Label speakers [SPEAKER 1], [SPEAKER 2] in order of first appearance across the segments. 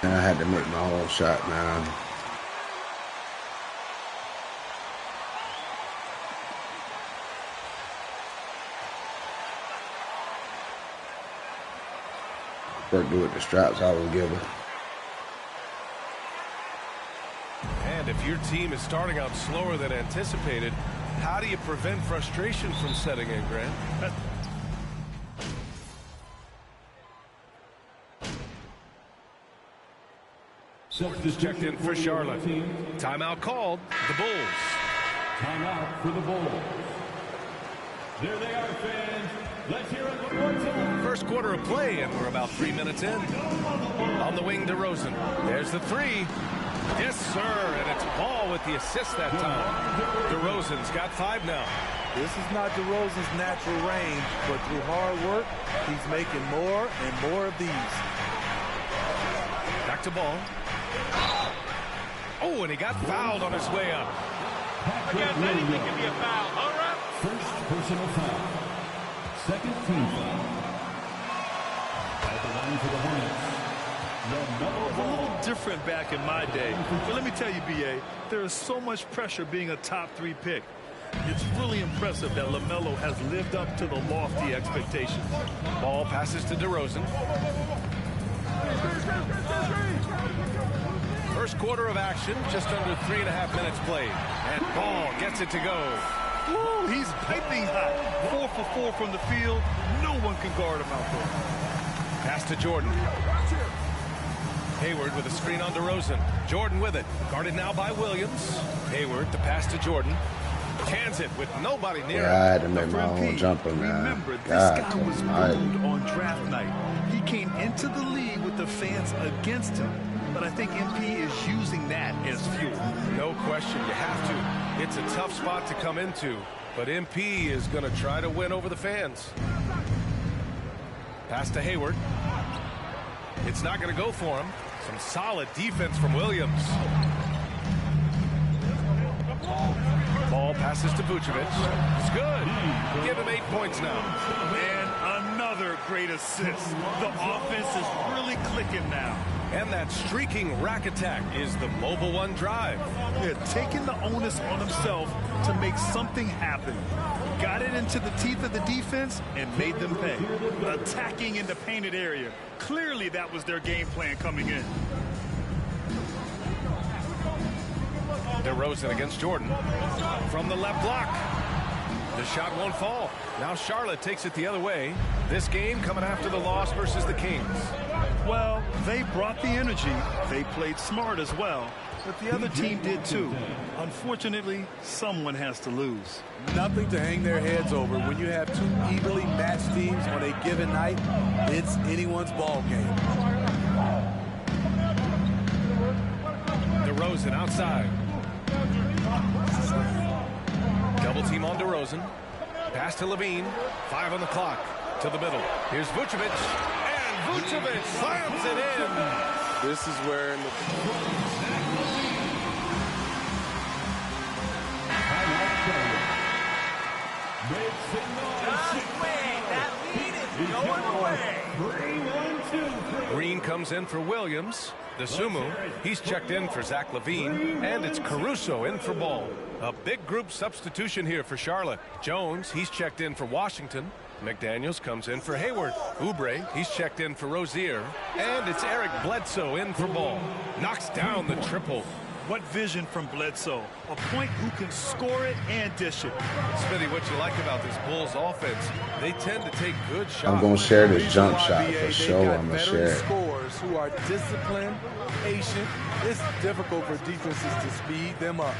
[SPEAKER 1] I had to make my own shot now. Worked with the straps I was given.
[SPEAKER 2] And if your team is starting out slower than anticipated, how do you prevent frustration from setting in, Grant? Is checked in for Charlotte. Timeout called. The Bulls.
[SPEAKER 3] Timeout for the Bulls. There they are, fans. Let's hear it one more time.
[SPEAKER 2] First quarter of play, and we're about 3 minutes in. On the wing, DeRozan. There's the three. Yes, sir. And it's Ball with the assist that time. DeRozan's got 5 now.
[SPEAKER 4] This is not DeRozan's natural range, but through hard work, he's making more and more of these.
[SPEAKER 2] Back to Ball. Oh, and he got fouled on his way up.
[SPEAKER 3] Again, anything can be a foul. All right. First personal foul. Second team foul. At the line for the Hornets.
[SPEAKER 5] It was a little different back in my day. But let me tell you, B.A., there is so much pressure being a top 3 pick. It's really impressive that LaMelo has lived up to the lofty expectations.
[SPEAKER 2] Ball passes to DeRozan. First quarter of action, just under 3.5 minutes played. And Ball gets it to go.
[SPEAKER 5] Woo, he's piping hot. 4 for 4 from the field. No one can guard him out there.
[SPEAKER 2] Pass to Jordan. Hayward with a screen on DeRozan. Jordan with it. Guarded now by Williams. Hayward, the pass to Jordan. Cans it with nobody near him.
[SPEAKER 1] I had to make my own jumper, man.
[SPEAKER 5] Remember, this
[SPEAKER 1] God,
[SPEAKER 5] guy was booed on draft night. He came into the league with the fans against him. But I think MP is using that as fuel.
[SPEAKER 2] No question, you have to. It's a tough spot to come into, but MP is going to try to win over the fans. Pass to Hayward. It's not going to go for him. Some solid defense from Williams. Ball passes to Vucevic. It's good. Give him 8 points now.
[SPEAKER 5] And another great assist. The offense is really clicking now.
[SPEAKER 2] And that streaking rack attack is the Mobile One drive.
[SPEAKER 5] Yeah, taking the onus on himself to make something happen. Got it into the teeth of the defense and made them pay. Attacking in the painted area. Clearly that was their game plan coming in.
[SPEAKER 2] DeRozan against Jordan. From the left block. The shot won't fall. Now Charlotte takes it the other way. This game coming after the loss versus the Kings.
[SPEAKER 5] Well, they brought the energy. They played smart as well. But the other team did too. Unfortunately, someone has to lose.
[SPEAKER 4] Nothing to hang their heads over. When you have 2 evenly matched teams on a given night, it's anyone's ball game.
[SPEAKER 2] DeRozan outside. Double team on DeRozan. Pass to Levine. 5 on the clock. To the middle. Here's Vucevic. And Vucevic slams it in.
[SPEAKER 4] This is where...
[SPEAKER 2] Green comes in for Williams. The Sumu, he's checked in for Zach LaVine. And it's Caruso in for Ball. A big group substitution here for Charlotte. Jones, he's checked in for Washington. McDaniels comes in for Hayward. Oubre, he's checked in for Rozier. And it's Eric Bledsoe in for Ball. Knocks down the triple.
[SPEAKER 5] What vision from Bledsoe. A point who can score it and dish it.
[SPEAKER 2] Smitty, what you like about this Bulls offense, they tend to take good shots.
[SPEAKER 1] I'm going to share this jump shot for sure. I'm going to share it.
[SPEAKER 4] Scorers who are disciplined, patient. It's difficult for defenses to speed them up.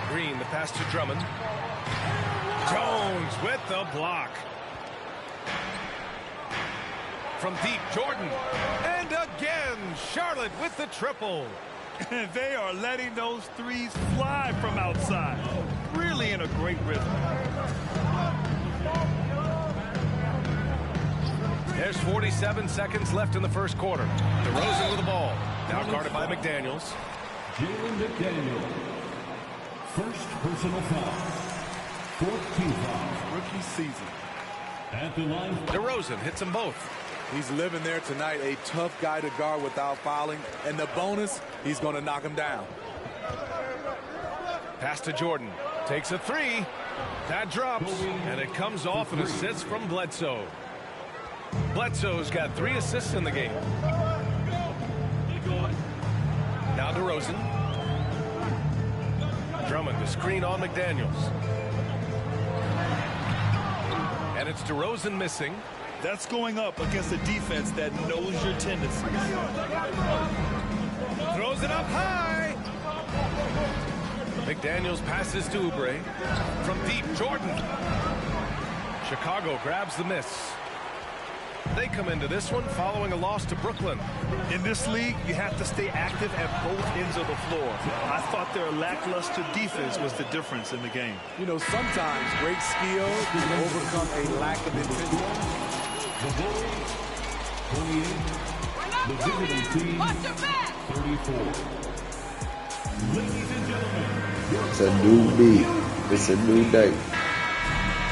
[SPEAKER 2] Green, the pass to Drummond. Jones with the block. From deep, Jordan. And again, Charlotte with the triple.
[SPEAKER 5] They are letting those threes fly from outside. Really in a great rhythm.
[SPEAKER 2] There's 47 seconds left in the first quarter. DeRozan with the ball. Now guarded by McDaniels.
[SPEAKER 3] Jalen McDaniels. First personal foul. 14 foul.
[SPEAKER 4] Rookie season.
[SPEAKER 3] At the line.
[SPEAKER 2] DeRozan hits them both.
[SPEAKER 4] He's living there tonight, a tough guy to guard without fouling. And the bonus, he's going to knock him down.
[SPEAKER 2] Pass to Jordan. Takes a three. That drops. And it comes off an assist from Bledsoe. Bledsoe's got 3 assists in the game. Now DeRozan. Drummond, the screen on McDaniels. And it's DeRozan missing.
[SPEAKER 5] That's going up against a defense that knows your tendencies.
[SPEAKER 2] Throws it up high. McDaniels passes to Oubre. From deep, Jordan. Chicago grabs the miss. They come into this one following a loss to Brooklyn.
[SPEAKER 5] In this league, you have to stay active at both ends of the floor. I thought their lackluster defense was the difference in the game.
[SPEAKER 4] You know, sometimes great skill can overcome a lack of intensity.
[SPEAKER 3] The Bulls, 28. The visiting team, 34. Ladies and gentlemen,
[SPEAKER 1] It's a new beat. It's a new day.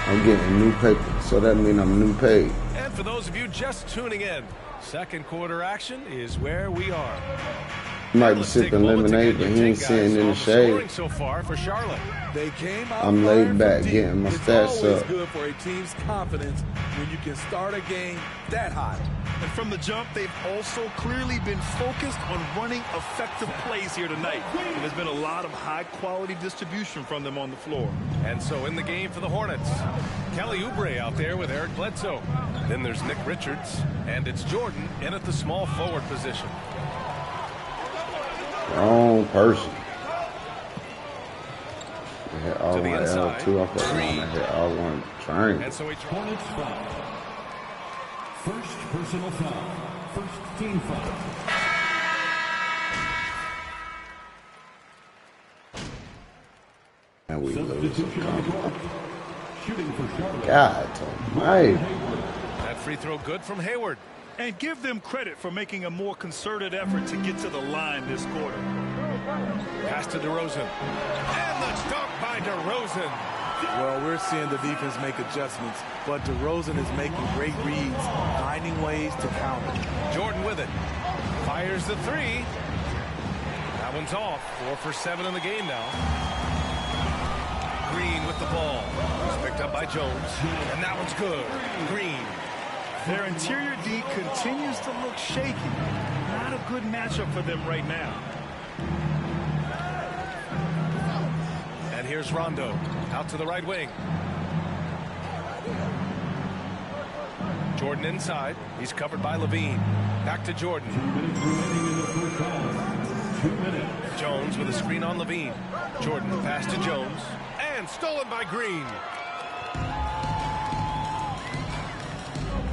[SPEAKER 1] I'm getting new paper, so that means I'm new paid.
[SPEAKER 2] And for those of you just tuning in, second quarter action is where we are.
[SPEAKER 1] He might be
[SPEAKER 2] Let's take a
[SPEAKER 1] sipping
[SPEAKER 2] moment to
[SPEAKER 1] lemonade,
[SPEAKER 2] get
[SPEAKER 1] but
[SPEAKER 2] your
[SPEAKER 1] he ain't
[SPEAKER 2] take,
[SPEAKER 1] sitting
[SPEAKER 2] guys,
[SPEAKER 1] in
[SPEAKER 2] on
[SPEAKER 1] the
[SPEAKER 2] scoring
[SPEAKER 1] shade.
[SPEAKER 2] so far for Charlotte.
[SPEAKER 4] They came out
[SPEAKER 1] I'm laid
[SPEAKER 4] firing
[SPEAKER 1] back,
[SPEAKER 4] from deep.
[SPEAKER 1] getting my
[SPEAKER 4] It's
[SPEAKER 1] stats
[SPEAKER 4] always
[SPEAKER 1] up.
[SPEAKER 4] good for a team's confidence when you can start a game that hot.
[SPEAKER 5] And from the jump, they've also clearly been focused on running effective plays here tonight. And there's been a lot of high-quality distribution from them on the floor.
[SPEAKER 2] And so in the game for the Hornets, Kelly Oubre out there with Eric Bledsoe. Then there's Nick Richards, and it's Jordan in at the small forward position.
[SPEAKER 1] Wrong person. I hit all
[SPEAKER 2] To the
[SPEAKER 1] my
[SPEAKER 2] inside.
[SPEAKER 1] L2. I thought I hit all one triangle.
[SPEAKER 2] And so he
[SPEAKER 3] Hornets foul. First personal foul. First team foul.
[SPEAKER 1] And we lose.
[SPEAKER 3] Substitution on the court. Shooting for Charlotte.
[SPEAKER 1] God almighty.
[SPEAKER 2] that free throw good from Hayward.
[SPEAKER 5] And give them credit for making a more concerted effort to get to the line this quarter.
[SPEAKER 2] Pass to DeRozan. And the dunk by DeRozan.
[SPEAKER 4] Well, we're seeing the defense make adjustments, but DeRozan is making great reads, finding ways to counter.
[SPEAKER 2] Jordan with it. Fires the three. That one's off. 4 for 7 in the game now. Green with the ball. It's picked up by Jones. And that one's good. Green.
[SPEAKER 5] Their interior D continues to look shaky. Not a good matchup for them right now.
[SPEAKER 2] And here's Rondo. Out to the right wing. Jordan inside. He's covered by Levine. Back to Jordan.
[SPEAKER 3] 2 minutes remaining in the first half. 2 minutes.
[SPEAKER 2] Jones with a screen on Levine. Jordan pass to Jones. And stolen by Green.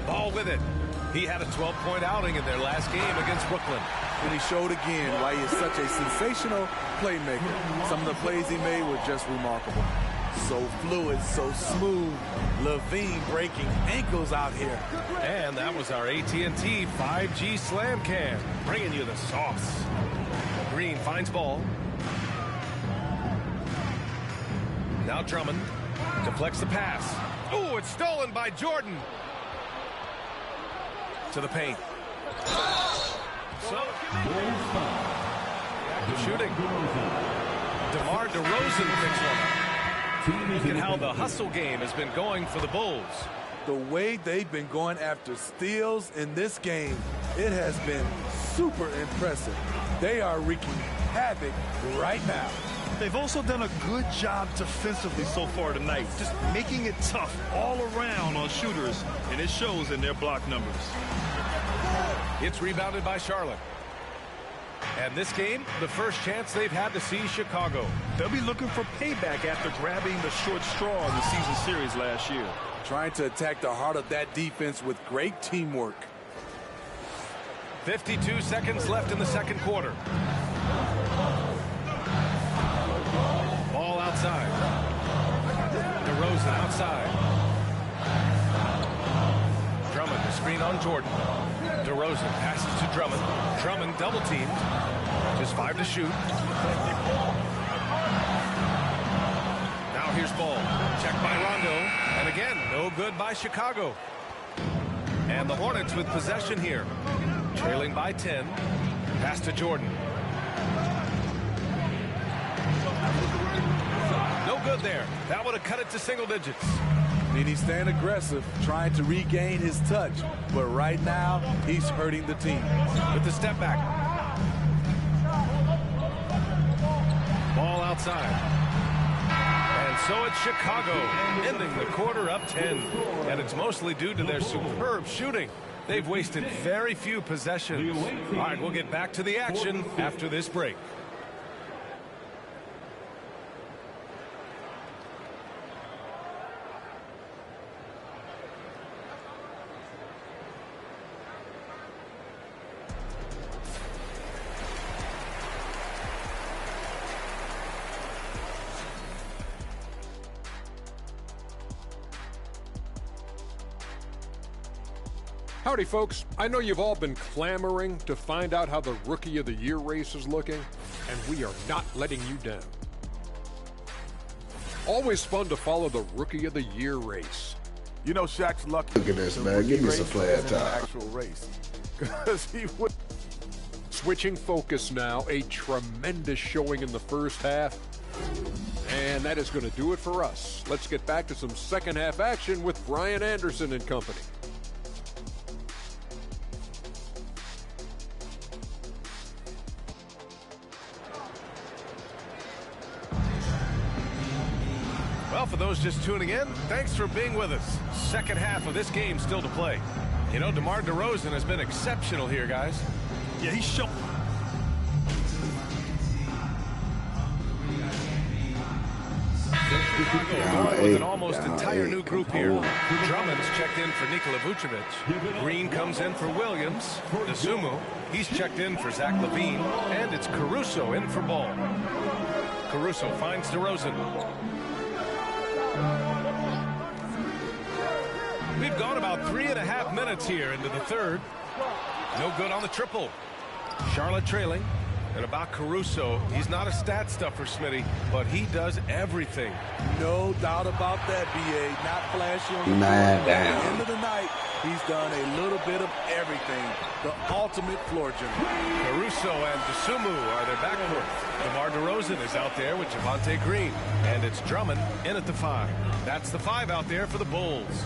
[SPEAKER 2] Ball with it. He had a 12-point outing in their last game against Brooklyn.
[SPEAKER 4] And he showed again why he is such a sensational playmaker. Some of the plays he made were just remarkable. So fluid, so smooth. Levine breaking ankles out here.
[SPEAKER 2] And that was our AT&T 5G Slam Cam, bringing you the sauce. Green finds ball. Now Drummond deflects the pass. Oh, it's stolen by Jordan. To the paint. So, shooting. DeMar DeRozan picks one up. Look at how the hustle game has been going for the Bulls.
[SPEAKER 4] The way they've been going after steals in this game, it has been super impressive. They are wreaking havoc right now.
[SPEAKER 5] They've also done a good job defensively so far tonight, just making it tough all around on shooters, and it shows in their block numbers.
[SPEAKER 2] It's rebounded by Charlotte. And this game, the first chance they've had to see Chicago.
[SPEAKER 5] They'll be looking for payback after grabbing the short straw in the season series last year.
[SPEAKER 4] Trying to attack the heart of that defense with great teamwork.
[SPEAKER 2] 52 seconds left in the second quarter. Ball outside. DeRozan outside. Drummond, the screen on Jordan. DeRozan passes to Drummond. Drummond double teamed. Just 5 to shoot. Now here's ball. Checked by Rondo. And again, no good by Chicago. And the Hornets with possession here. Trailing by 10. Pass to Jordan. No good there. That would have cut it to single digits.
[SPEAKER 4] And he's staying aggressive, trying to regain his touch. But right now, he's hurting the team.
[SPEAKER 2] With the step back. Ball outside. And so it's Chicago, ending the quarter up 10. And it's mostly due to their superb shooting. They've wasted very few possessions. All right, we'll get back to the action after this break.
[SPEAKER 6] Howdy, folks. I know you've all been clamoring to find out how the Rookie of the Year race is looking, and we are not letting you down. Always fun to follow the Rookie of the Year race.
[SPEAKER 4] You know, Shaq's lucky.
[SPEAKER 1] Look at this, man. Give me some player time.
[SPEAKER 4] Actual race. Because he would.
[SPEAKER 6] Switching focus now, a tremendous showing in the first half. And that is going to do it for us. Let's get back to some second half action with Brian Anderson and company.
[SPEAKER 2] Well, for those just tuning in, thanks for being with us. Second half of this game still to play. You know, DeMar DeRozan has been exceptional here, guys.
[SPEAKER 5] Yeah, he's shown.
[SPEAKER 2] Going with an almost entire new group here. Drummond's checked in for Nikola Vucevic. Green comes in for Williams. Dosunmu, he's checked in for Zach LaVine. And it's Caruso in for Ball. Caruso finds DeRozan. We've gone about 3.5 minutes here into the third. No good on the triple. Charlotte trailing. And about Caruso, he's not a stat stuffer, Smitty, but he does everything.
[SPEAKER 4] No doubt about that, B.A. Not flashy on the
[SPEAKER 1] Man
[SPEAKER 4] floor. At
[SPEAKER 1] down.
[SPEAKER 4] the end of the night, he's done a little bit of everything. The ultimate floor general.
[SPEAKER 2] Caruso and Dosunmu are their backcourt. DeMar DeRozan is out there with Javonte Green. And it's Drummond in at the 5. That's the 5 out there for the Bulls.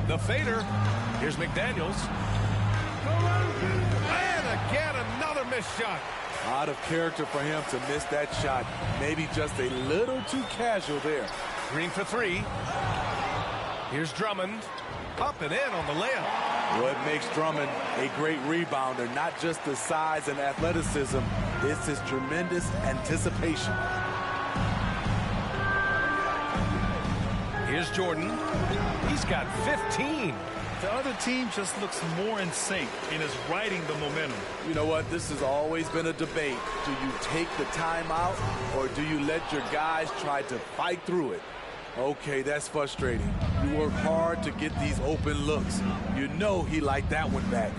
[SPEAKER 2] The fader. Here's McDaniels. And again, another missed shot.
[SPEAKER 4] Out of character for him to miss that shot. Maybe just a little too casual there.
[SPEAKER 2] Green for 3. Here's Drummond. Up and in on the layup.
[SPEAKER 4] What makes Drummond a great rebounder, not just the size and athleticism, it's his tremendous anticipation.
[SPEAKER 2] Here's Jordan. He's got 15.
[SPEAKER 5] The other team just looks more in sync and is riding the momentum.
[SPEAKER 4] You know what? This has always been a debate. Do you take the timeout or do you let your guys try to fight through it? Okay, that's frustrating. You work hard to get these open looks. You know he liked that one back.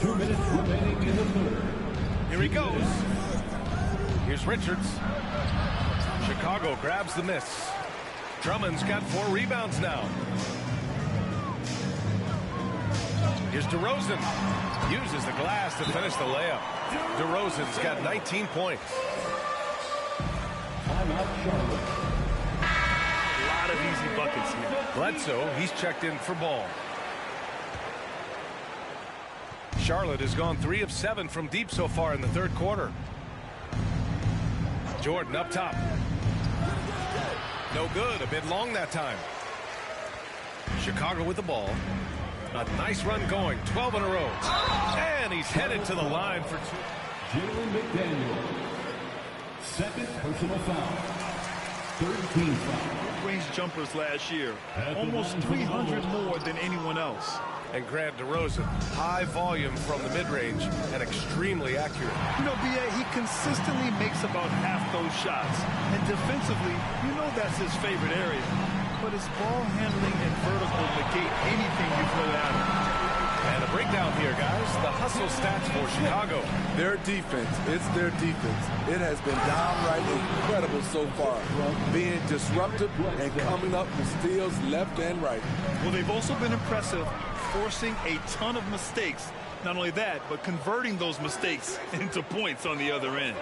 [SPEAKER 3] 2 minutes remaining in the third.
[SPEAKER 2] Here he goes. Here's Richards. Chicago grabs the miss. Drummond's got 4 rebounds now. Here's DeRozan. Uses the glass to finish the layup. DeRozan's got 19 points.
[SPEAKER 3] Timeout, Charlotte.
[SPEAKER 5] A lot of easy buckets here.
[SPEAKER 2] Bledsoe, he's checked in for Ball. Charlotte has gone 3 of 7 from deep so far in the third quarter. Jordan up top. No good. A bit long that time. Chicago with the ball. A nice run going, 12 in a row. And he's headed to the line for two.
[SPEAKER 3] Jalen McDaniel. Second personal foul. Third team foul.
[SPEAKER 5] Range jumpers last year, almost 300 more than anyone else.
[SPEAKER 2] And Grant DeRozan, high volume from the mid-range and extremely accurate.
[SPEAKER 5] You know, B.A., he consistently makes about half those shots. And defensively, you know that's his favorite area. But his ball handling and vertical negate anything you throw at him.
[SPEAKER 2] And a breakdown here, guys. The hustle stats for Chicago.
[SPEAKER 4] Their defense, it's their defense. It has been downright incredible so far. Being disruptive and coming up with steals left and right.
[SPEAKER 5] Well, they've also been impressive, forcing a ton of mistakes. Not only that, but converting those mistakes into points on the other end.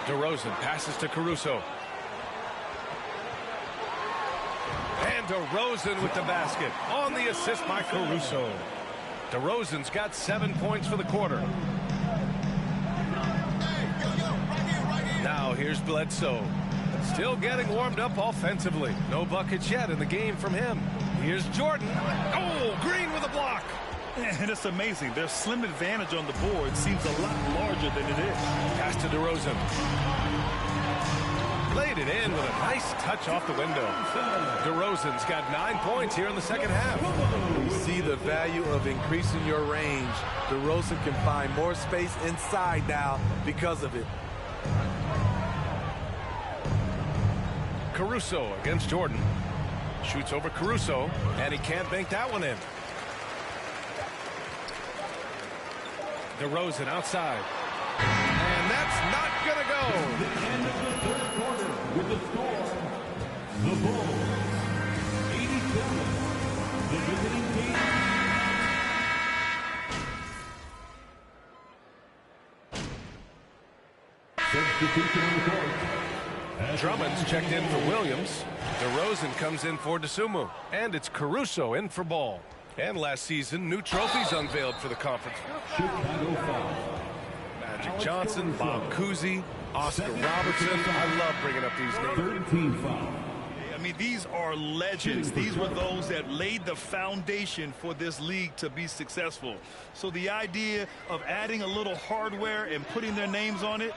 [SPEAKER 2] DeRozan passes to Caruso. And DeRozan with the basket on the assist by Caruso. DeRozan's got 7 points for the quarter. Now here's Bledsoe. Still getting warmed up offensively. No buckets yet in the game from him. Here's Jordan. Oh, Green with a block.
[SPEAKER 5] And it's amazing. Their slim advantage on the board seems a lot larger than it is.
[SPEAKER 2] Pass to DeRozan. Laid it in with a nice touch off the window. DeRozan's got 9 points here in the second half.
[SPEAKER 4] You see the value of increasing your range. DeRozan can find more space inside now because of it.
[SPEAKER 2] Caruso against Jordan. Shoots over Caruso, and he can't bank that one in. DeRozan outside. And that's not going to go.
[SPEAKER 3] The end of the third quarter with the score. The Bulls, 87. The visiting team. Substitution on the court.
[SPEAKER 2] Drummond's checked in for Williams. DeRozan comes in for Dosunmu. And it's Caruso in for Ball. And last season, new trophies unveiled for the conference.
[SPEAKER 3] Chicago foul.
[SPEAKER 2] Magic Johnson, Bob Cousy, Oscar Robertson. I love bringing up these names.
[SPEAKER 3] Third team foul.
[SPEAKER 5] I mean, these are legends. These were those that laid the foundation for this league to be successful. So the idea of adding a little hardware and putting their names on it,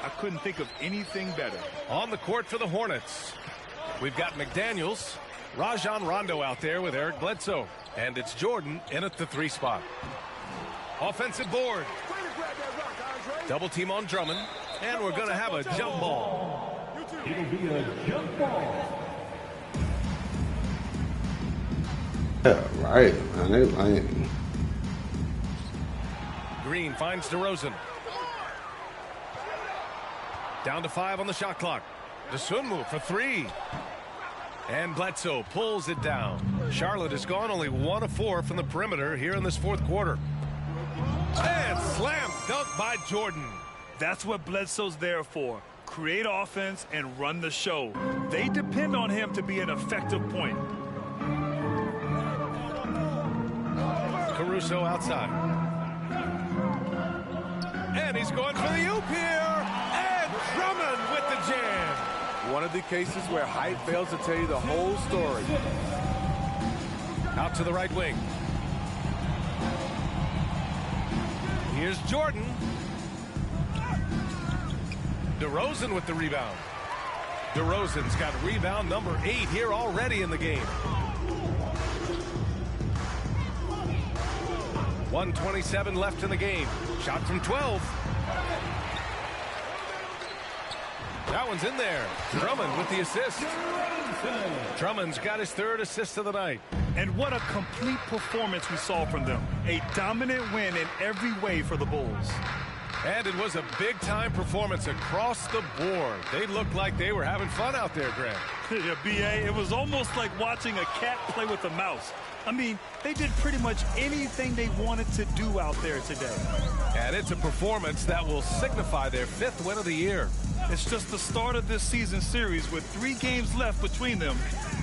[SPEAKER 5] I couldn't think of anything better.
[SPEAKER 2] On the court for the Hornets, we've got McDaniels, Rajon Rondo out there with Eric Bledsoe. And it's Jordan in at the 3 spot. Offensive board. Double team on Drummond. And we're going to have a jump ball.
[SPEAKER 3] It'll be a jump ball.
[SPEAKER 1] Yeah, right, man. They lying.
[SPEAKER 2] Green finds DeRozan. Down to 5 on the shot clock. Dosunmu for 3. And Bledsoe pulls it down. Charlotte has gone only 1 of 4 from the perimeter here in this fourth quarter. And slam dunk by Jordan.
[SPEAKER 5] That's what Bledsoe's there for. Create offense and run the show. They depend on him to be an effective point.
[SPEAKER 2] Caruso outside. And he's going for the oop here. And Drummond with the jam.
[SPEAKER 4] One of the cases where height fails to tell you the whole story.
[SPEAKER 2] Out to the right wing. Here's Jordan. DeRozan with the rebound. DeRozan's got rebound number 8 here already in the game. 1:27 left in the game. Shot from 12. That one's in there. Drummond with the assist. Drummond's got his 3rd assist of the night.
[SPEAKER 5] And what a complete performance we saw from them. A dominant win in every way for the Bulls.
[SPEAKER 2] And it was a big-time performance across the board. They looked like they were having fun out there, Grant.
[SPEAKER 5] Yeah, B.A., it was almost like watching a cat play with a mouse. I mean, they did pretty much anything they wanted to do out there today.
[SPEAKER 2] And it's a performance that will signify their 5th win of the year.
[SPEAKER 5] It's just the start of this season series with 3 games left between them,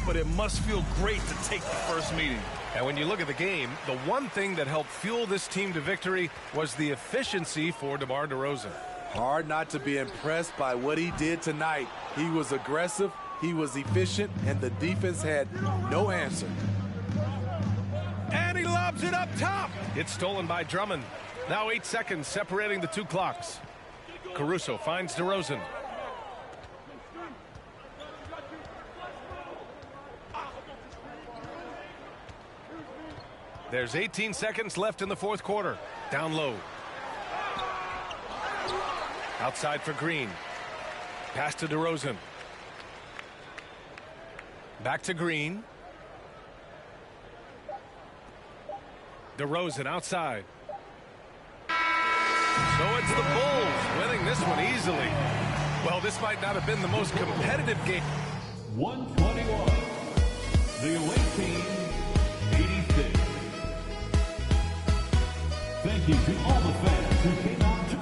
[SPEAKER 5] but it must feel great to take the first meeting.
[SPEAKER 2] And when you look at the game, the one thing that helped fuel this team to victory was the efficiency for DeMar DeRozan.
[SPEAKER 4] Hard not to be impressed by what he did tonight. He was aggressive, he was efficient, and the defense had no answer.
[SPEAKER 2] lobs it up top. It's stolen by Drummond. Now 8 seconds separating the two clocks. Caruso finds DeRozan. There's 18 seconds left in the fourth quarter. Down low. Outside for Green. Pass to DeRozan. Back to Green. DeRozan outside. So it's the Bulls winning this one easily. Well, this might not have been the most competitive game.
[SPEAKER 3] 121. The away team, 86. Thank you to all the fans who came out to...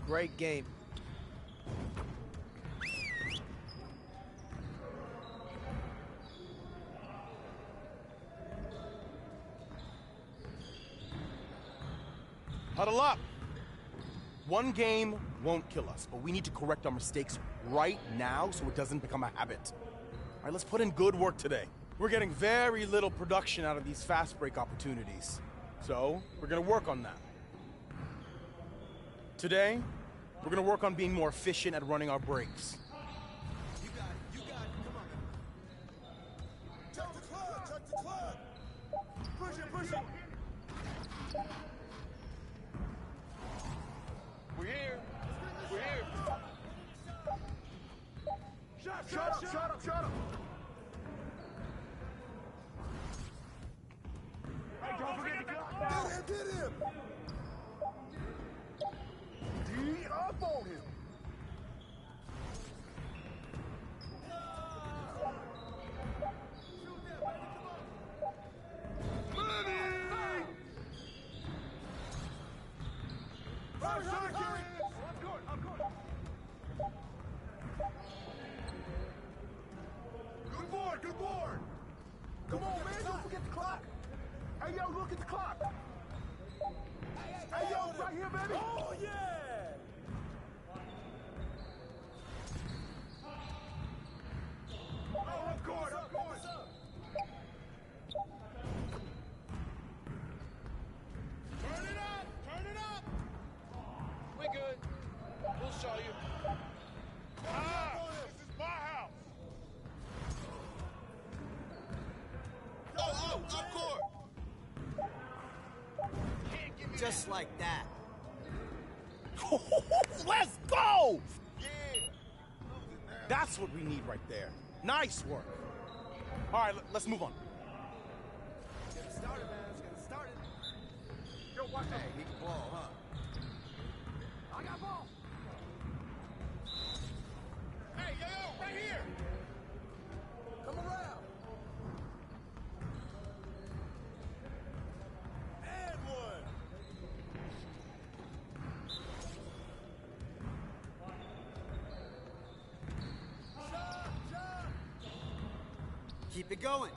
[SPEAKER 7] Great game.
[SPEAKER 8] Huddle up. One game won't kill us, but we need to correct our mistakes right now so it doesn't become a habit. All right, let's put in good work today. We're getting very little production out of these fast break opportunities, so we're gonna work on that. Today, we're gonna work on being more efficient at running our breaks.
[SPEAKER 9] You got it, come on, man. Chuck the club! Push it! We're here! Shut up! Hey, don't forget the clock! Get him! D up on him! Good board! Come on, man, don't forget the clock! Hey, yo, look at the clock! Hey, yo, right here, baby! Oh, yeah! Oh, of course! Turn it up! We're good. We'll show you. This is my house! Up court!
[SPEAKER 7] Just like that.
[SPEAKER 8] Let's go!
[SPEAKER 9] Yeah!
[SPEAKER 8] That's what we need right there. Nice work. All right, let's move on.
[SPEAKER 9] Get it started, man. Let's get it started.
[SPEAKER 8] Yo, watch that.
[SPEAKER 9] Hey, he can ball, huh?
[SPEAKER 8] I got ball.
[SPEAKER 9] Hey, yo, right here! Come around! And one! Shot!
[SPEAKER 7] Keep it going.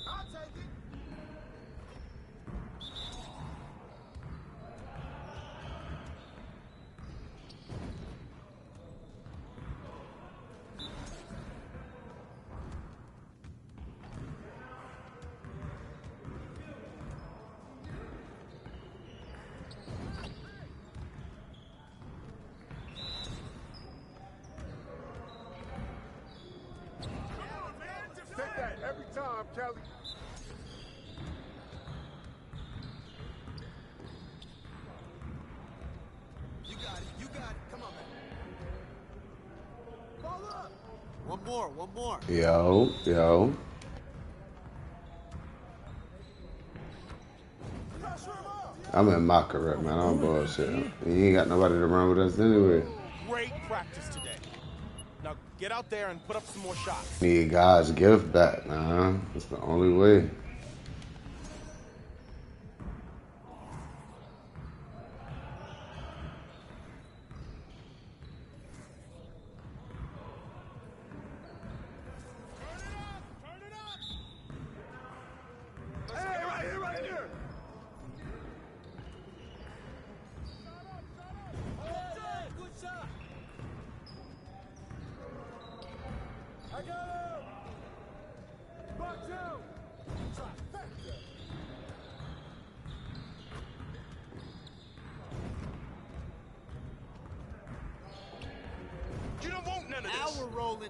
[SPEAKER 9] I'll take it! time, Kelly.
[SPEAKER 7] You got it. You got it. Come on, man. Ball up. One more. One more.
[SPEAKER 1] Yo. I'm in my career, man. I'm bullshit. You ain't got nobody to run with us anyway.
[SPEAKER 8] Great practice today. Now get out there and put up some more shots.
[SPEAKER 1] Need God's gift back, man. It's the only way.
[SPEAKER 8] You don't want none of
[SPEAKER 7] Now
[SPEAKER 8] this.
[SPEAKER 7] we're rolling.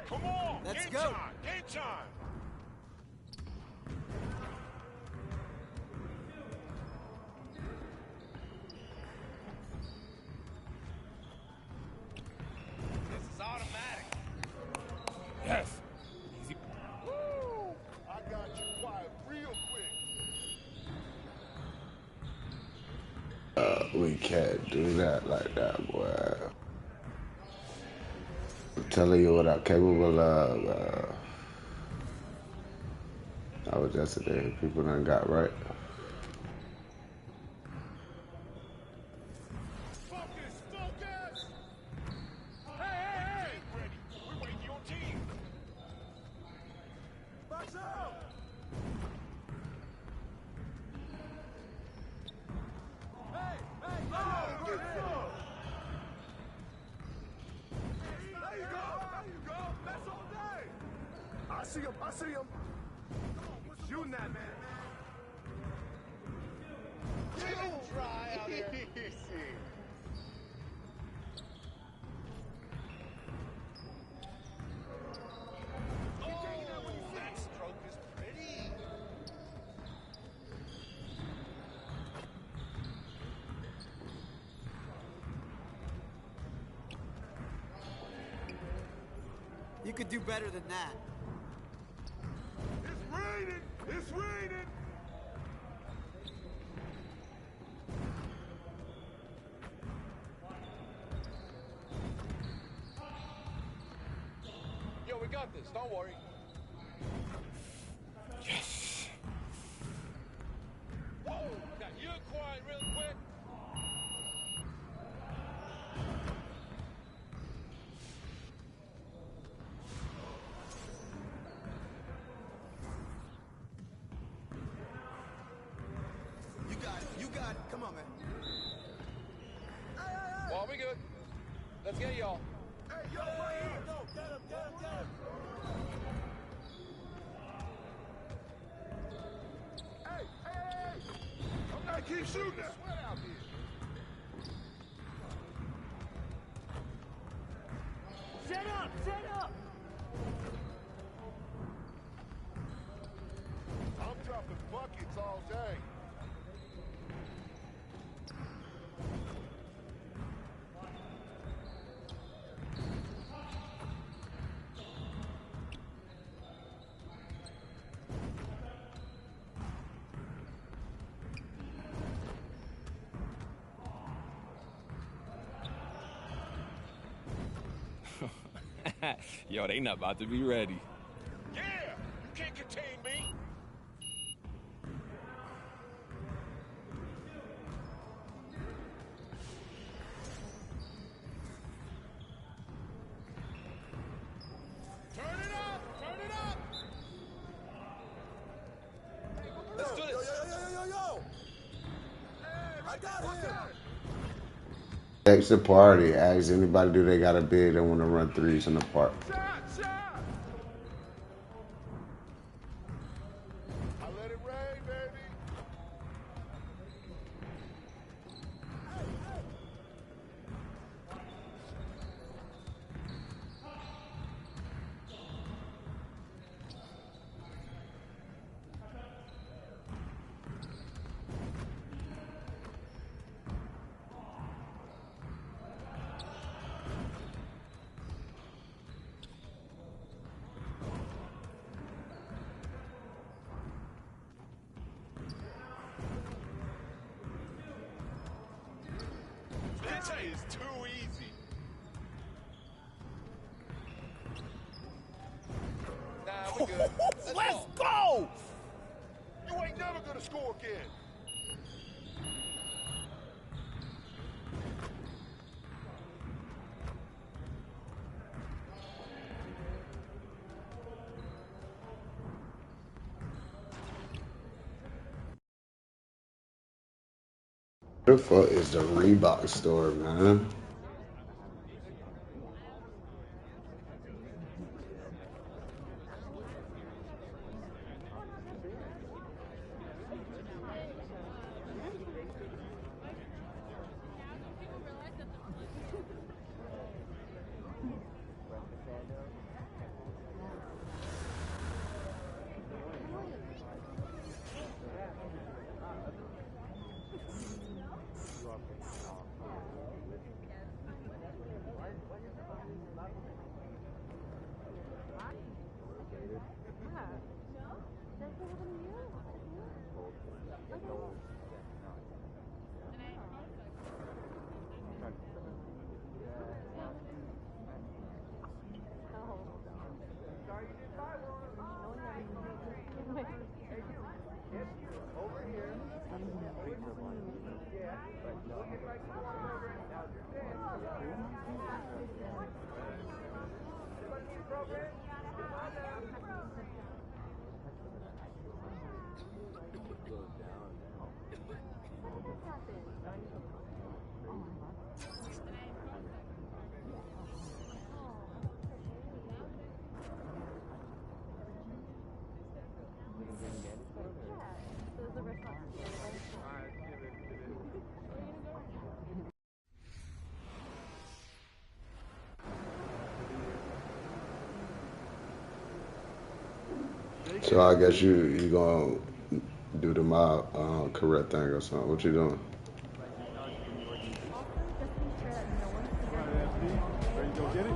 [SPEAKER 9] Come on,
[SPEAKER 7] Let's
[SPEAKER 9] game
[SPEAKER 7] go.
[SPEAKER 9] time, game time.
[SPEAKER 8] This is automatic.
[SPEAKER 9] Yes. Easy. Woo! I got you quiet real quick.
[SPEAKER 1] We can't do that like that, boy. I'm telling you what I'm capable of. I was yesterday. People done got right.
[SPEAKER 9] Focus, focus. Hey. Get ready. We're waiting your team. Box out. Hey, oh, get some. There you go. That's all day. I see him. Shooting that man. Get him dry out here.
[SPEAKER 8] That stroke is pretty.
[SPEAKER 7] You could do better than that.
[SPEAKER 9] It's raining. It's raining.
[SPEAKER 6] Yo, we got this. Don't worry.
[SPEAKER 9] Yes.
[SPEAKER 6] Whoa! Now you quiet real quick.
[SPEAKER 7] You got it. Come on, man.
[SPEAKER 6] Well, we good. Let's get y'all.
[SPEAKER 9] Hey, yo, right here. Get him. Hey. I'm gonna keep shooting that. Sweat out here. Shut up. I'm dropping buckets all day.
[SPEAKER 10] Yo, they not about to be ready.
[SPEAKER 9] Yeah, you can't contain me. Turn it up.
[SPEAKER 1] Extra party. Ask anybody, do they got a big that want to run threes in the park?
[SPEAKER 9] This is too easy. Nah, we good.
[SPEAKER 8] Let's go!
[SPEAKER 9] You ain't never gonna score again.
[SPEAKER 1] What the fuck is the Reebok store, man? So I guess you gonna do the my correct thing or something. What you doing?
[SPEAKER 5] Ready to go get it?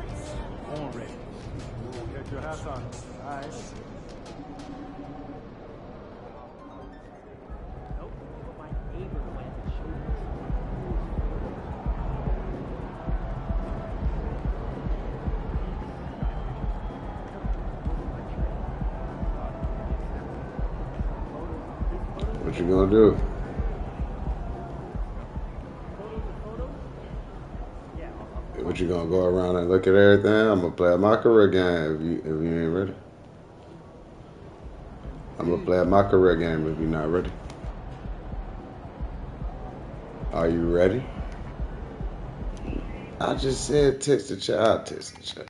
[SPEAKER 5] Already. Get your hats on. All right.
[SPEAKER 1] What you gonna do? What you gonna go around and look at everything? I'm gonna play my career game if you ain't ready. I'm gonna play my career game if you're not ready. Are you ready? I just said text the chat. I'll text the chat.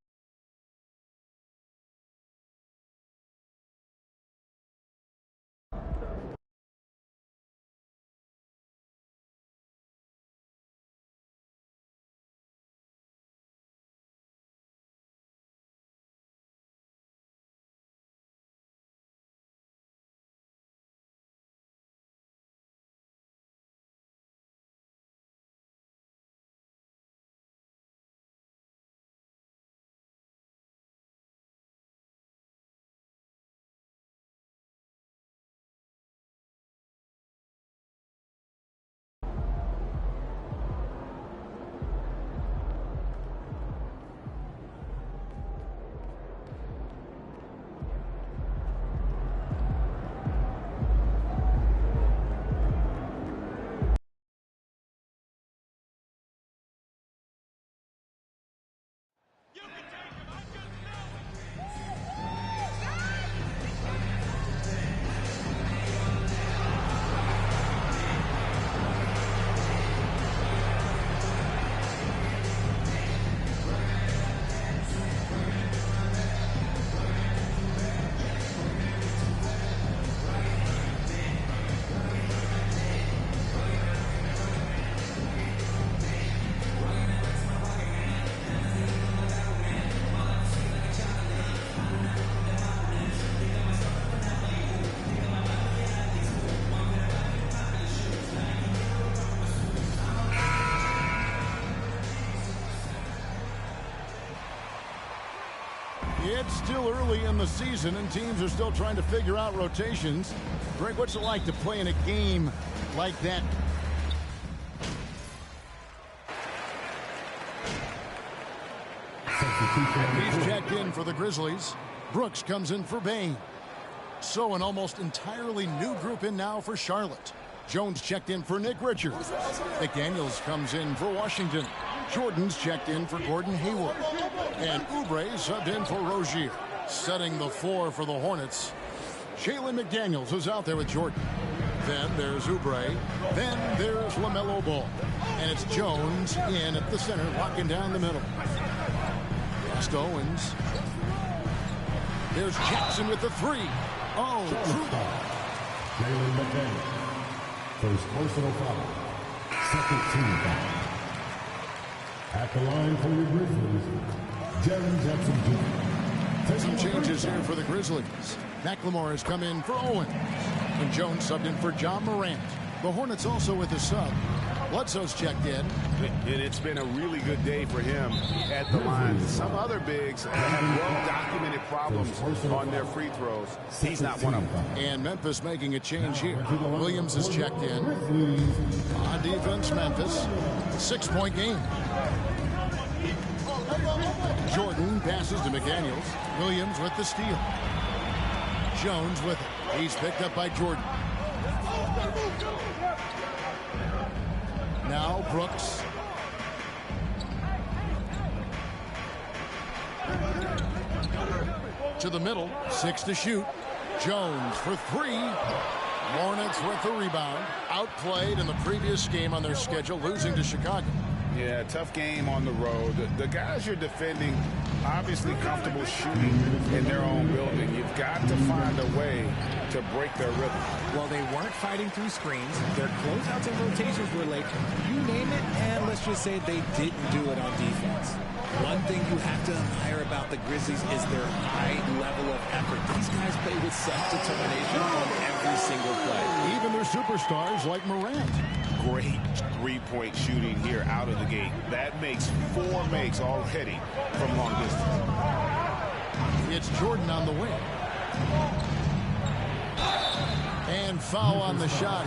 [SPEAKER 11] It's still early in the season, and teams are still trying to figure out rotations. Greg, what's it like to play in a game like that? He's checked in for the Grizzlies. Brooks comes in for Bain. So an almost entirely new group in now for Charlotte. Jones checked in for Nick Richards. McDaniels comes in for Washington. Jordan's checked in for Gordon Hayward. And Oubre subbed in for Rozier. Setting the floor for the Hornets, Jalen McDaniels is out there with Jordan. Then there's Oubre. Then there's LaMelo Ball. And it's Jones in at the center, locking down the middle. Past Owens. There's Jackson with the three. Oh, true.
[SPEAKER 3] Jalen McDaniels. First personal foul. Second team foul. At the line for your Grizzlies, Jaren Jackson Jr.
[SPEAKER 11] Some changes here for the Grizzlies. McLemore has come in for Owens. And Jones subbed in for John Morant. The Hornets also with a sub. Bledsoe's checked in.
[SPEAKER 12] And it's been a really good day for him at the line. Some other bigs have well-documented problems on their free throws. He's not one of them.
[SPEAKER 11] And Memphis making a change here. Williams is checked in. On defense, Memphis. 6-point game. Jordan passes to McDaniels. Williams with the steal. Jones with it. He's picked up by Jordan. Now Brooks. To the middle. 6 to shoot. Jones for 3. Hornets with the rebound. Outplayed in the previous game on their schedule, losing to Chicago.
[SPEAKER 12] Yeah, tough game on the road. The guys you're defending, obviously comfortable shooting in their own building. You've got to find a way to break their rhythm.
[SPEAKER 13] Well, they weren't fighting through screens. Their closeouts and rotations were late. You name it, and let's just say they didn't do it on defense. One thing you have to admire about the Grizzlies is their high level of effort. These guys play with such determination on every single play.
[SPEAKER 11] Even their superstars like Morant.
[SPEAKER 12] Great three-point shooting here out of the gate. That makes 4 makes already from long distance.
[SPEAKER 11] It's Jordan on the wing. And foul on the shot.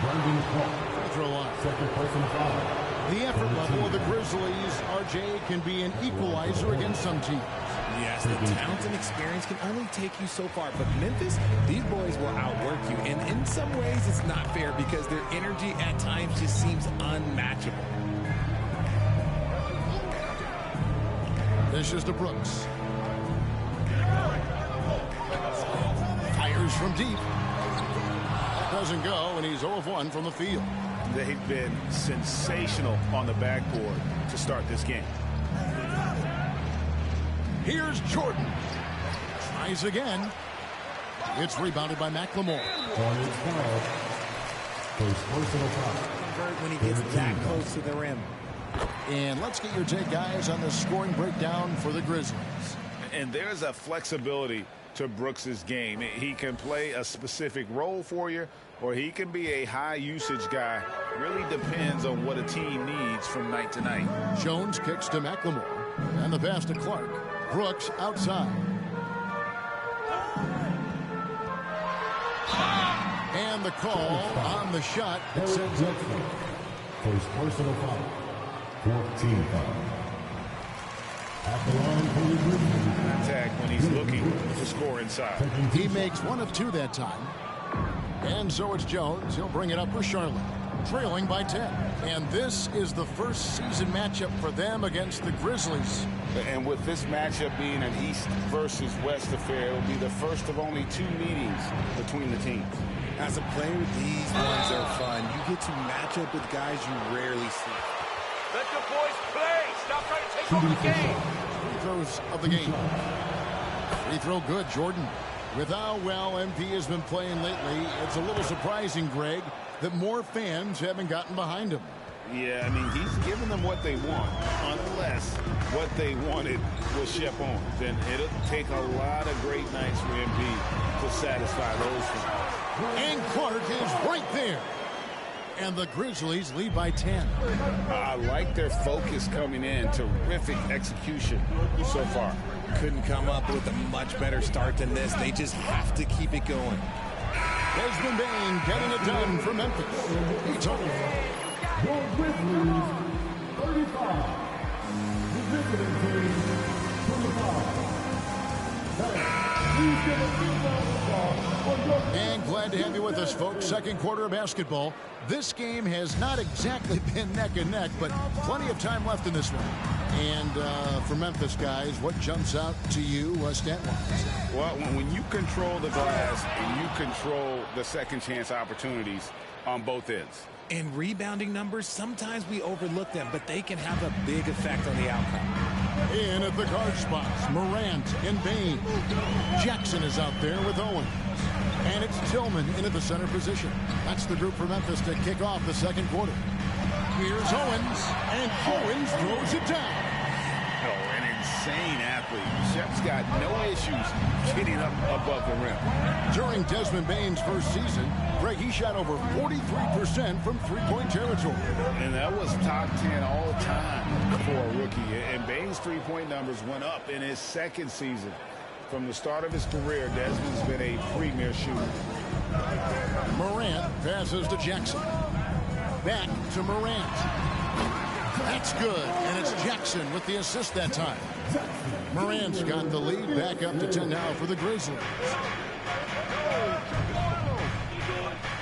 [SPEAKER 11] Free throw line.
[SPEAKER 3] Second personal foul.
[SPEAKER 11] The effort level of the Grizzlies, RJ, can be an equalizer against some teams.
[SPEAKER 13] Yes, the talent and experience can only take you so far. But Memphis, these boys will outwork you. And in some ways, it's not fair because their energy at times just seems unmatchable.
[SPEAKER 11] This is to Brooks. Fires from deep. Doesn't go, and he's 0 of 1 from the field.
[SPEAKER 12] They've been sensational on the backboard to start this game.
[SPEAKER 11] Here's Jordan. Tries again. It's rebounded by McLemore.
[SPEAKER 3] First personal foul.
[SPEAKER 13] When he gets that close to the rim.
[SPEAKER 11] And let's get your take, guys, on the scoring breakdown for the Grizzlies.
[SPEAKER 12] And there's a flexibility to Brooks's game. He can play a specific role for you, or he can be a high-usage guy. Really depends on what a team needs from night to night.
[SPEAKER 11] Jones kicks to McLemore. And the pass to Clark. Brooks outside. And the call on the shot. It sends it.
[SPEAKER 3] First personal foul. 14 foul. At the line for the Grizzlies.
[SPEAKER 12] Contact when he's looking to score inside.
[SPEAKER 11] He makes 1 of 2 that time. And so it's Jones. He'll bring it up for Charlotte, trailing by 10. And this is the first season matchup for them against the Grizzlies.
[SPEAKER 12] And with this matchup being an East versus West affair, it will be the first of only 2 meetings between the teams.
[SPEAKER 13] As a player, these ones are fun. You get to match up with guys you rarely see.
[SPEAKER 9] Let the boys play. Stop trying to take over the game.
[SPEAKER 11] Free throws of the game. Free throw good, Jordan. With how well MP has been playing lately, it's a little surprising, Greg, that more fans haven't gotten behind him.
[SPEAKER 12] Yeah, I mean, he's giving them what they want, unless what they wanted was Shep on. Then it'll take a lot of great nights for MP to satisfy those fans.
[SPEAKER 11] And Clark is right there. and the Grizzlies lead by 10.
[SPEAKER 12] I like their focus coming in. Terrific execution so far.
[SPEAKER 13] Couldn't come up with a much better start than this. They just have to keep it going.
[SPEAKER 11] Desmond Bain getting it done for Memphis. He told him.
[SPEAKER 3] Your Grizzlies, 35. The visiting team, 25. Please give a big round of applause for your...
[SPEAKER 11] And glad to have you with us, folks. Second quarter of basketball. This game has not exactly been neck and neck, but plenty of time left in this one. And for Memphis, guys, what jumps out to you stat-wise?
[SPEAKER 12] Well, when you control the glass and you control the second chance opportunities on both ends.
[SPEAKER 13] And rebounding numbers, sometimes we overlook them, but they can have a big effect on the outcome.
[SPEAKER 11] In at the guard spots, Morant and Bain. Jackson is out there with Owens. And it's Tillman into the center position. That's the group for Memphis to kick off the second quarter. Here's Owens, and Owens throws it down.
[SPEAKER 12] Oh, an insane athlete. Shep's got no issues getting up above the rim.
[SPEAKER 11] During Desmond Bain's first season, Greg, he shot over 43% from three-point territory.
[SPEAKER 12] And that was top 10 all time for a rookie. And Bain's three-point numbers went up in his second season. From the start of his career, Desmond's been a premier shooter.
[SPEAKER 11] Morant passes to Jackson. Back to Morant. That's good, and it's Jackson with the assist that time. Morant's got the lead, back up to 10 now for the Grizzlies.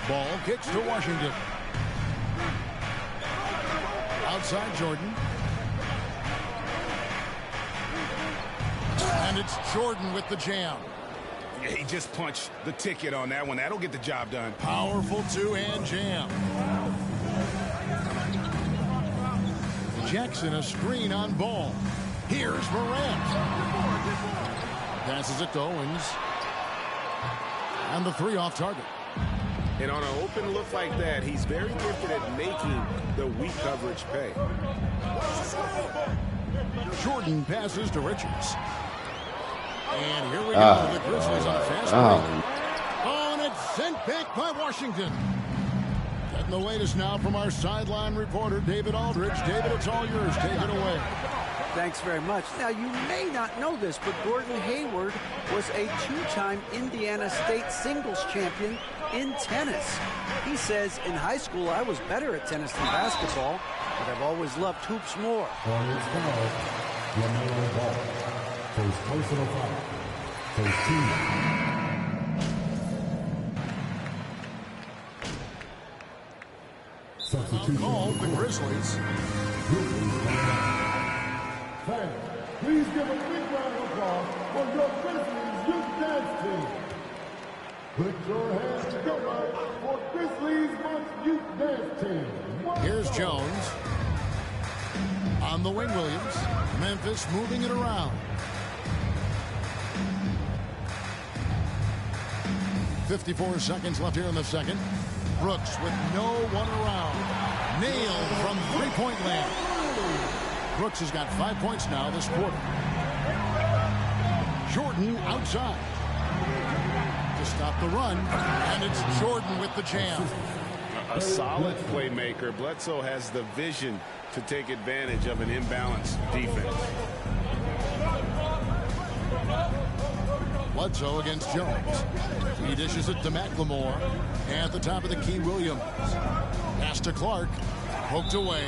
[SPEAKER 11] Ball kicks to Washington. Outside Jordan. And it's Jordan with the jam.
[SPEAKER 12] Yeah, he just punched the ticket on that one. That'll get the job done.
[SPEAKER 11] Powerful two-hand jam. Jackson a screen on Ball. Here's Morant. Passes it to Owens. And the three off target.
[SPEAKER 12] And on an open look like that, he's very gifted at making the weak coverage pay.
[SPEAKER 11] Jordan passes to Richards. And here we go. The Grizzlies on fast break. Oh, and it's sent back by Washington. Getting the latest now from our sideline reporter, David Aldridge. David, it's all yours. Take it away.
[SPEAKER 14] Thanks very much. Now, you may not know this, but Gordon Hayward was a two-time Indiana State singles champion in tennis. He says, in high school, I was better at tennis than basketball, but I've always loved hoops more.
[SPEAKER 3] First personal foul. First team.
[SPEAKER 11] Substitution. Called the Grizzlies.
[SPEAKER 3] Fans, please give a big round of applause for your Grizzlies youth dance team. Put your hands together for Grizzlies youth dance team.
[SPEAKER 11] Here's Jones. On the wing, Williams. Memphis moving it around. 54 seconds left here in the second. Brooks with no one around. Nailed from three-point land. Brooks has got 5 points now this quarter. Jordan outside. To stop the run. And it's Jordan with the jam.
[SPEAKER 12] A solid playmaker. Bledsoe has the vision to take advantage of an imbalanced defense.
[SPEAKER 11] Bledsoe against Jones. He dishes it to McLemore. At the top of the key, Williams. Pass to Clark. Poked away.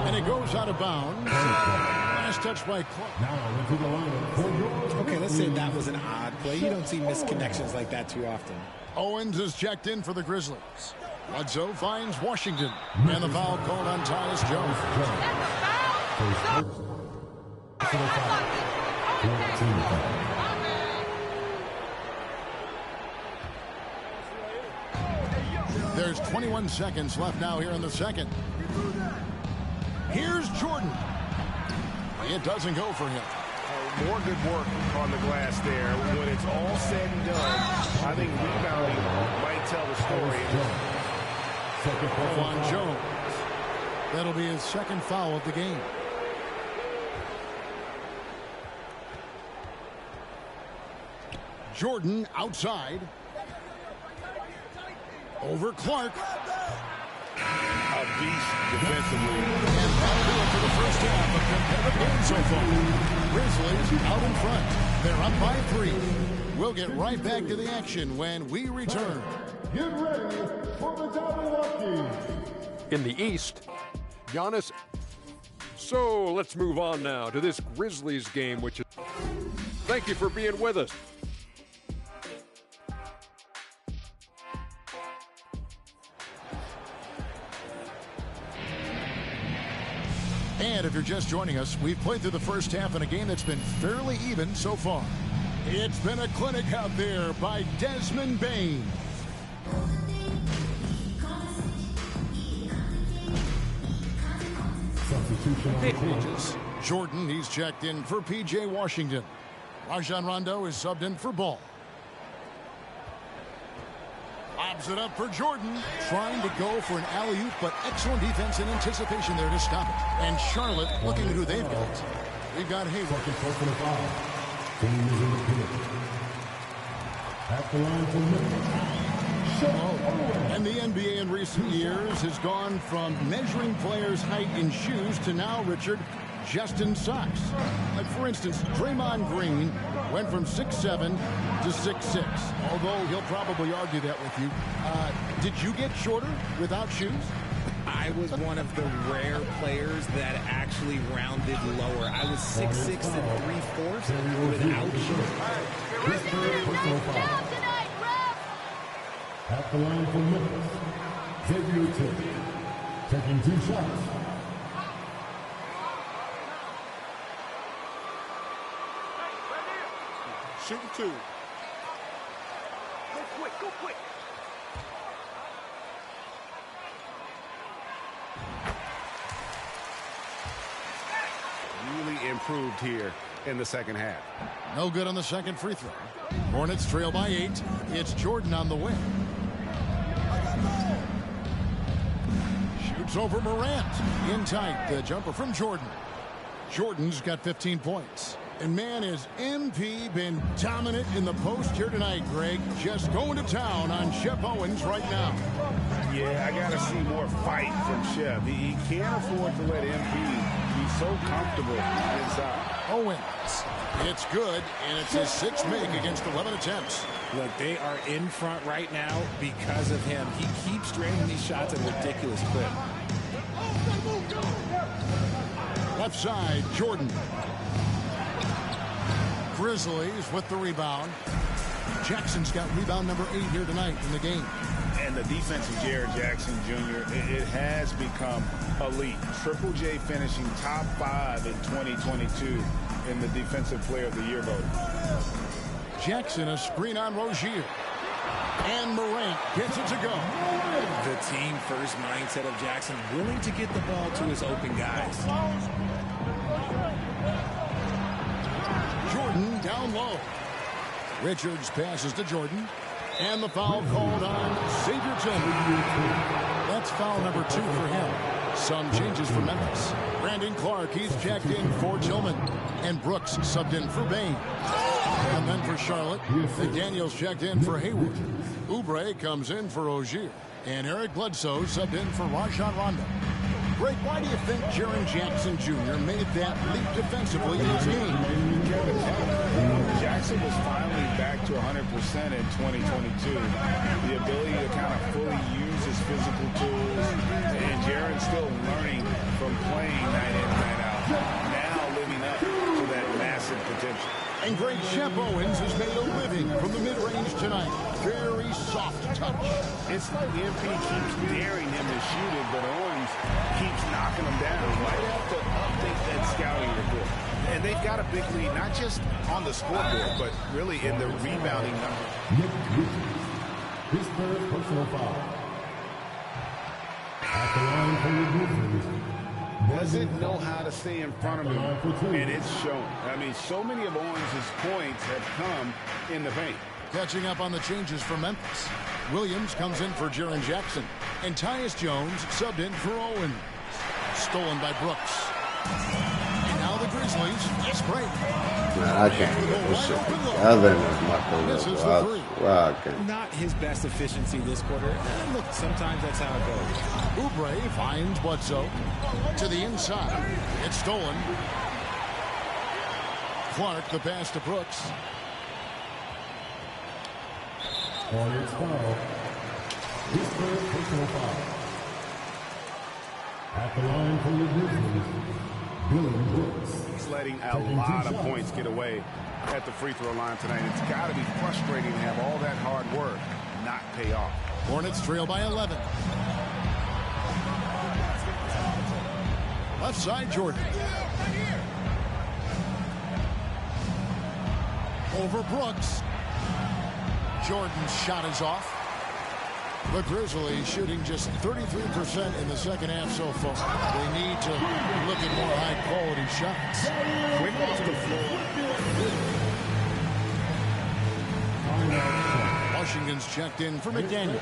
[SPEAKER 11] And it goes out of bounds. Last touch by Clark.
[SPEAKER 13] Okay, let's say that was an odd play. You don't see misconnections like that too often.
[SPEAKER 11] Owens is checked in for the Grizzlies. Bledsoe finds Washington. And the foul called on Tyus Jones. There's 21 seconds left now here in the second. Here's Jordan. It doesn't go for him.
[SPEAKER 12] More good work on the glass there. When it's all said and done, I think rebounding might tell the story.
[SPEAKER 11] On Jones. That'll be his second foul of the game. Jordan outside. Over Clark.
[SPEAKER 12] beast defensively.
[SPEAKER 11] And that'll do it for the first half of competitive game so far. Grizzlies out in front. They're up by 3. We'll get right back to the action when we return.
[SPEAKER 3] Get ready for the double.
[SPEAKER 6] In the East, Giannis. So let's move on now to this Grizzlies game, which is... Thank you for being with us.
[SPEAKER 11] And if you're just joining us, we've played through the first half in a game that's been fairly even so far. It's been a clinic out there by Desmond Bane. Changes. Jordan, he's checked in for P.J. Washington. Rajon Rondo is subbed in for Ball. Lobs it up for Jordan, trying to go for an alley-oop, but excellent defense and anticipation there to stop it. And Charlotte looking at who they've got. We've got Hayward.
[SPEAKER 3] At the line for Memphis.
[SPEAKER 11] And the NBA in recent years has gone from measuring players' height in shoes to now, Richard, just in socks. Like, for instance, Draymond Green went from 6'7" to 6'6", although he'll probably argue that with you. Did you get shorter without shoes?
[SPEAKER 13] I was one of the rare players that actually rounded lower. I was 6'6" and 3/4 without shoes.
[SPEAKER 3] At the line for Memphis, Xavier taking 2 shots.
[SPEAKER 6] Shoot 2.
[SPEAKER 9] Go quick, go quick.
[SPEAKER 1] Really improved here in the second half.
[SPEAKER 11] No good on the second free throw. Hornets trail by 8. It's Jordan on the wing. Shoots over Morant. In tight, the jumper from Jordan. Jordan's got 15 points. And man, has MP been dominant in the post here tonight, Greg. Just going to town on Shep Owens right now.
[SPEAKER 12] Yeah, I got to see more fight from Shep. He can't afford to let MP be so comfortable inside.
[SPEAKER 11] Owens. It's good, and it's his 6th make against 11 attempts.
[SPEAKER 13] Look, they are in front right now because of him. He keeps draining these shots at a ridiculous clip.
[SPEAKER 11] Left side, Jordan. Grizzlies with the rebound. Jackson's got rebound number 8 here tonight in the game.
[SPEAKER 12] And the defense of Jared Jackson Jr., it has become elite. Triple J finishing top 5 in 2022 in the Defensive Player of the Year voting.
[SPEAKER 11] Jackson, a screen on Rozier. And Morant gets it to go.
[SPEAKER 13] The team-first mindset of Jackson, willing to get the ball to his open guys.
[SPEAKER 11] Jordan down low. Richards passes to Jordan. And the foul called on Xavier Tillman. That's foul number 2 for him. Some changes for Memphis. Brandon Clark, he's checked in for Tillman. And Brooks subbed in for Bane. And then for Charlotte, McDaniels checked in for Hayward. Oubre comes in for Rozier. And Eric Bledsoe subbed in for Rajon Rondo. Greg, why do you think Jaren Jackson Jr. made that leap defensively in his game?
[SPEAKER 12] Jackson was finally back to 100% in 2022. The ability to kind of fully use his physical tools. And Jaren's still learning from playing night in, night out. Now living up to that massive potential.
[SPEAKER 11] And Greg, Shep Owens has made a living from the mid-range tonight. Very soft touch.
[SPEAKER 12] It's like MP keeps daring him to shoot it, but Owens keeps knocking him down. Might have to update that scouting report. And they've got a big lead, not just on the scoreboard, but really in the rebounding number.
[SPEAKER 3] Nick Richards, his 3rd personal foul. At the line for the Grizzlies.
[SPEAKER 12] Doesn't know how to stay in front of him, and it's shown. I mean, so many of Owens' points have come in the paint.
[SPEAKER 11] Catching up on the changes for Memphis. Williams comes in for Jaren Jackson. And Tyus Jones subbed in for Owens. Stolen by Brooks. And now the Grizzlies, fast break.
[SPEAKER 1] Man, I can't get this shit together in this Marco. Wow, I can't.
[SPEAKER 13] Not his best efficiency this quarter. Look, sometimes that's how it goes.
[SPEAKER 11] Oubre finds Bledsoe to the inside. It's stolen. Clark, the pass to Brooks.
[SPEAKER 3] Hornets foul. His third personal foul. At the line for the Grizzlies, Brooks.
[SPEAKER 12] He's letting a lot of points get away at the free throw line tonight. It's got to be frustrating to have all that hard work not pay off.
[SPEAKER 11] Hornets trail by 11. Left side, Jordan. Over Brooks. Jordan's shot is off. The Grizzlies shooting just 33% in the second half so far. They need to look at more high-quality shots.
[SPEAKER 12] Quick off the floor.
[SPEAKER 11] Washington's checked in for McDaniel.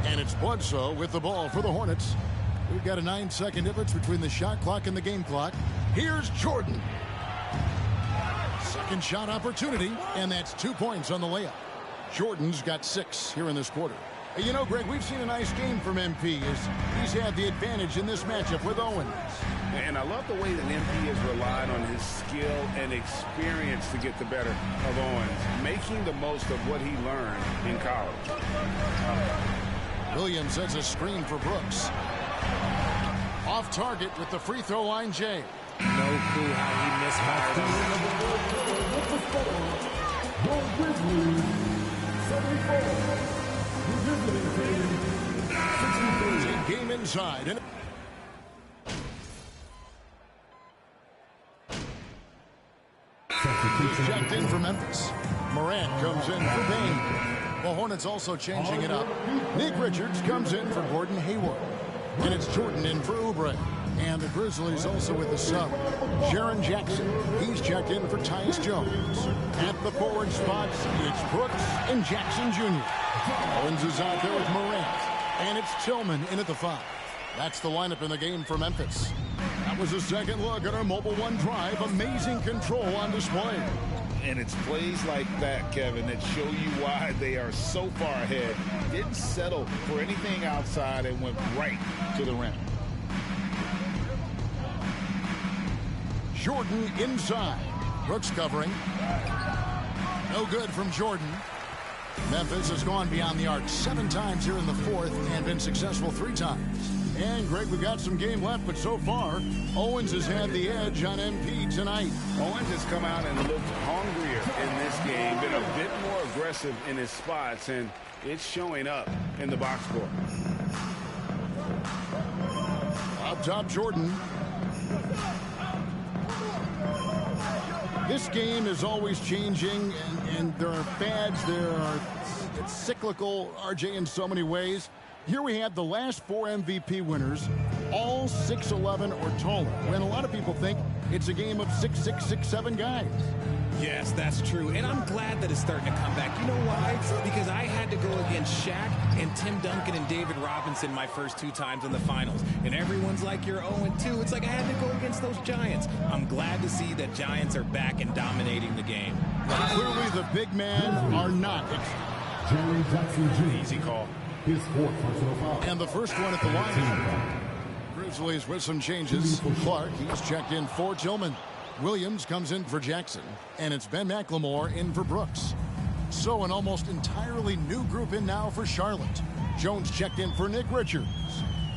[SPEAKER 11] And it's Bledsoe with the ball for the Hornets. We've got a 9-second difference between the shot clock and the game clock. Here's Jordan. Second shot opportunity, and that's 2 points on the layup. Jordan's got 6 here in this quarter. You know, Greg, we've seen a nice game from MP as he's had the advantage in this matchup with Owens.
[SPEAKER 12] And I love the way that MP has relied on his skill and experience to get the better of Owens, making the most of what he learned in college.
[SPEAKER 11] Williams sets a screen for Brooks. Off target with the free throw line, Jay.
[SPEAKER 13] No clue how he
[SPEAKER 11] misfired. Game inside. And he's checked in for Memphis. Morant comes in for Bain. The Hornets also changing it up. Nick Richards comes in for Gordon Hayward. And it's Jordan in for Oubre. And the Grizzlies also with the sub. Jaren Jackson. He's checked in for Tyus Jones. At the forward spots, it's Brooks and Jackson Jr. Owens is out there with Morant. And it's Tillman in at the 5. That's the lineup in the game for Memphis. That was a second look at our Mobile One drive. Amazing control on display.
[SPEAKER 12] And it's plays like that, Kevin, that show you why they are so far ahead. Didn't settle for anything outside and went right to the rim.
[SPEAKER 11] Jordan inside. Brooks covering. No good from Jordan. Memphis has gone beyond the arc 7 times here in the fourth and been successful 3 times. And, Greg, we've got some game left, but so far, Owens has had the edge on MP tonight.
[SPEAKER 12] Owens has come out and looked hungrier in this game, been a bit more aggressive in his spots, and it's showing up in the box score.
[SPEAKER 11] Up top, Jordan. This game is always changing, and there are fads, it's cyclical, RJ, in so many ways. Here we have the last 4 MVP winners, all 6'11" or taller, when a lot of people think it's a game of 6'6", 6'7" guys.
[SPEAKER 13] Yes, that's true, and I'm glad that it's starting to come back. You know why? Because I had to go against Shaq and Tim Duncan and David Robinson my first 2 times in the finals, and everyone's like, you're 0-2. It's like I had to go against those Giants. I'm glad to see that Giants are back and dominating the game.
[SPEAKER 11] Clearly the big men are not.
[SPEAKER 3] Jaren Jackson Jr.
[SPEAKER 12] Easy call.
[SPEAKER 3] His 4th personal foul.
[SPEAKER 11] And the first one at the line. Grizzlies with some changes. Clark, he's checked in for Tillman. Williams comes in for Jackson. And it's Ben McLemore in for Brooks. So an almost entirely new group in now for Charlotte. Jones checked in for Nick Richards.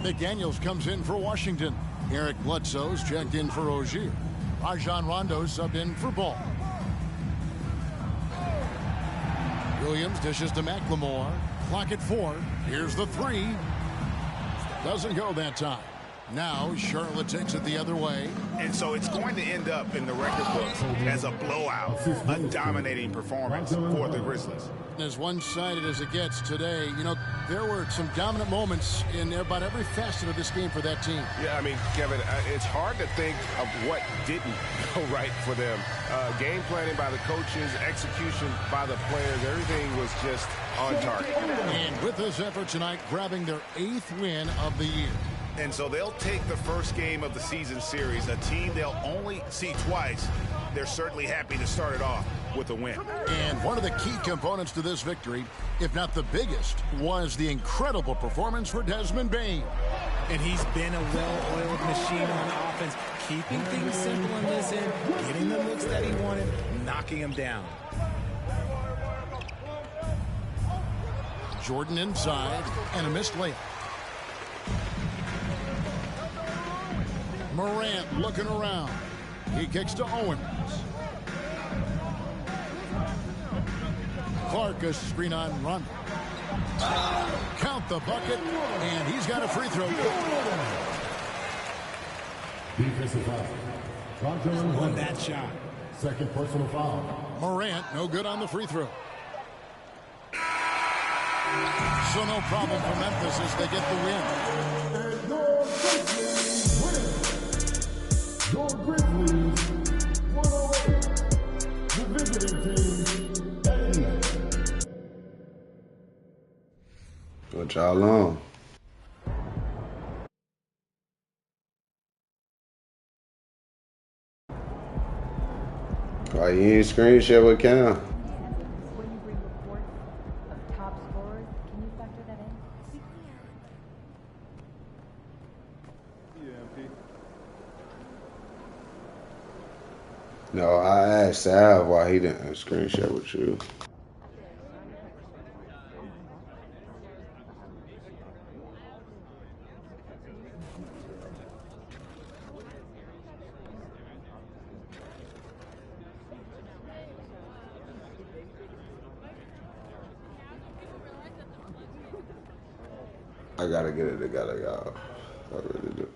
[SPEAKER 11] McDaniels comes in for Washington. Eric Bledsoe's checked in for Ogier. Rajon Rondo subbed in for Ball. Williams dishes to McLemore. Clock at 4. Here's the 3. Doesn't go that time. Now Charlotte takes it the other way.
[SPEAKER 12] And so it's going to end up in the record books as a blowout, a dominating performance for the Grizzlies.
[SPEAKER 11] As one-sided as it gets today, you know, there were some dominant moments in about every facet of this game for that team.
[SPEAKER 15] Yeah, I mean, Kevin, it's hard to think of what didn't go right for them. Game planning by the coaches, execution by the players, everything was just on target.
[SPEAKER 11] And with this effort tonight, grabbing their 8th win of the year.
[SPEAKER 12] And so they'll take the first game of the season series, a team they'll only see twice. They're certainly happy to start it off with a win.
[SPEAKER 11] And one of the key components to this victory, if not the biggest, was the incredible performance for Desmond Bane.
[SPEAKER 13] And he's been a well-oiled machine on offense, keeping things simple in this end, getting the looks that he wanted, knocking him down.
[SPEAKER 11] Jordan inside, and a missed layup. Morant looking around. He kicks to Owens. Clark, a screen on run. Count the bucket, and he's got a free throw.
[SPEAKER 3] Defensive foul.
[SPEAKER 13] On that shot.
[SPEAKER 3] Second personal foul.
[SPEAKER 11] Morant, no good on the free throw. So no problem for Memphis as they get the win.
[SPEAKER 3] And your Grizzlies win. Your Grizzlies 108. The visiting team 80.
[SPEAKER 1] What y'all on? Why you ain't screen share with Cam?
[SPEAKER 16] When you bring reports of top scorers, can you factor that in?
[SPEAKER 1] No, I asked Sal why he didn't screen share with you. I gotta get it together, y'all. I really do.